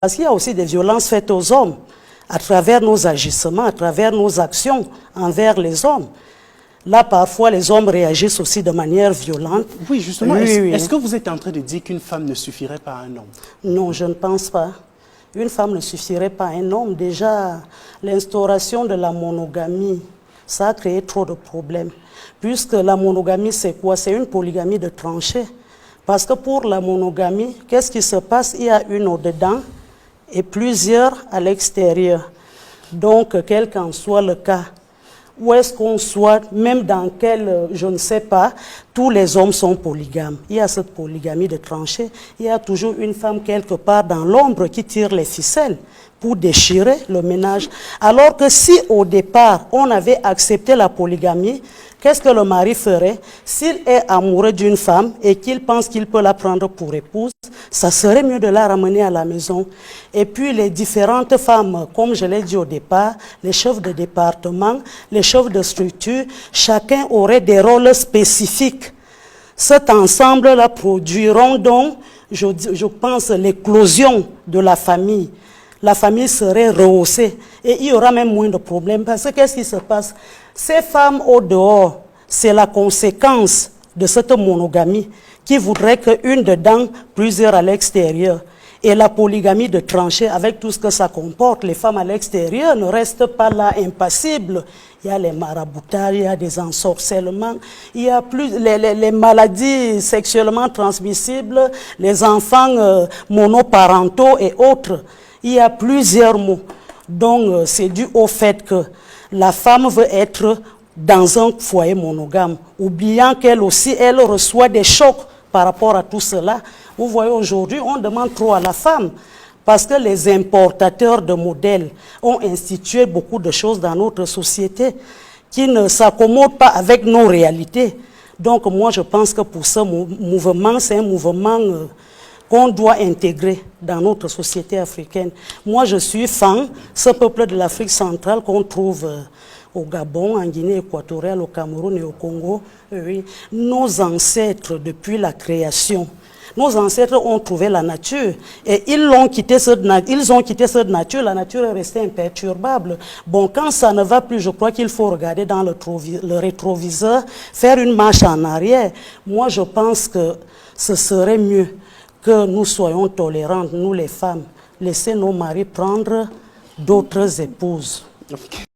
Parce qu'il y a aussi des violences faites aux hommes, à travers nos agissements, à travers nos actions envers les hommes. Là, parfois, les hommes réagissent aussi de manière violente. Oui, justement. Oui, Est-ce que vous êtes en train de dire qu'une femme ne suffirait pas à un homme? Non, je ne pense pas. Une femme ne suffirait pas à un homme. Déjà, l'instauration de la monogamie, ça a créé trop de problèmes. Puisque la monogamie, c'est quoi? C'est une polygamie de tranchées. Parce que pour la monogamie, qu'est-ce qui se passe? Il y a une au-dedans et plusieurs à l'extérieur. Donc, quel qu'en soit le cas, où est-ce qu'on soit, même dans quel, je ne sais pas, tous les hommes sont polygames. Il y a cette polygamie de tranchées. Il y a toujours une femme quelque part dans l'ombre qui tire les ficelles pour déchirer le ménage. Alors que si au départ, on avait accepté la polygamie, qu'est-ce que le mari ferait? S'il est amoureux d'une femme et qu'il pense qu'il peut la prendre pour épouse, ça serait mieux de la ramener à la maison. Et puis les différentes femmes, comme je l'ai dit au départ, les chefs de département, les chefs de structure, chacun aurait des rôles spécifiques. Cet ensemble-là produiront donc, je pense, l'éclosion de la famille. La famille serait rehaussée et il y aura même moins de problèmes. Parce que qu'est-ce qui se passe? Ces femmes au dehors, c'est la conséquence de cette monogamie qui voudrait qu'une dedans, plusieurs à l'extérieur. Et la polygamie de tranchées, avec tout ce que ça comporte, les femmes à l'extérieur ne restent pas là impassibles. Il y a les maraboutages, il y a des ensorcellements, il y a les maladies sexuellement transmissibles, les enfants monoparentaux et autres. Il y a plusieurs mots. Donc, c'est dû au fait que la femme veut être dans un foyer monogame, oubliant qu'elle aussi, elle reçoit des chocs par rapport à tout cela. Vous voyez, aujourd'hui, on demande trop à la femme parce que les importateurs de modèles ont institué beaucoup de choses dans notre société qui ne s'accommodent pas avec nos réalités. Donc, moi, je pense que pour ce mouvement, c'est un mouvement qu'on doit intégrer dans notre société africaine. Moi, je suis fan, ce peuple de l'Afrique centrale qu'on trouve au Gabon, en Guinée équatoriale, au Cameroun et au Congo. Oui. Nos ancêtres, depuis la création, nos ancêtres ont trouvé la nature et ils ont quitté cette nature, la nature est restée imperturbable. Bon, quand ça ne va plus, je crois qu'il faut regarder dans le rétroviseur, faire une marche en arrière. Moi, je pense que ce serait mieux que nous soyons tolérantes, nous les femmes, laisser nos maris prendre d'autres épouses.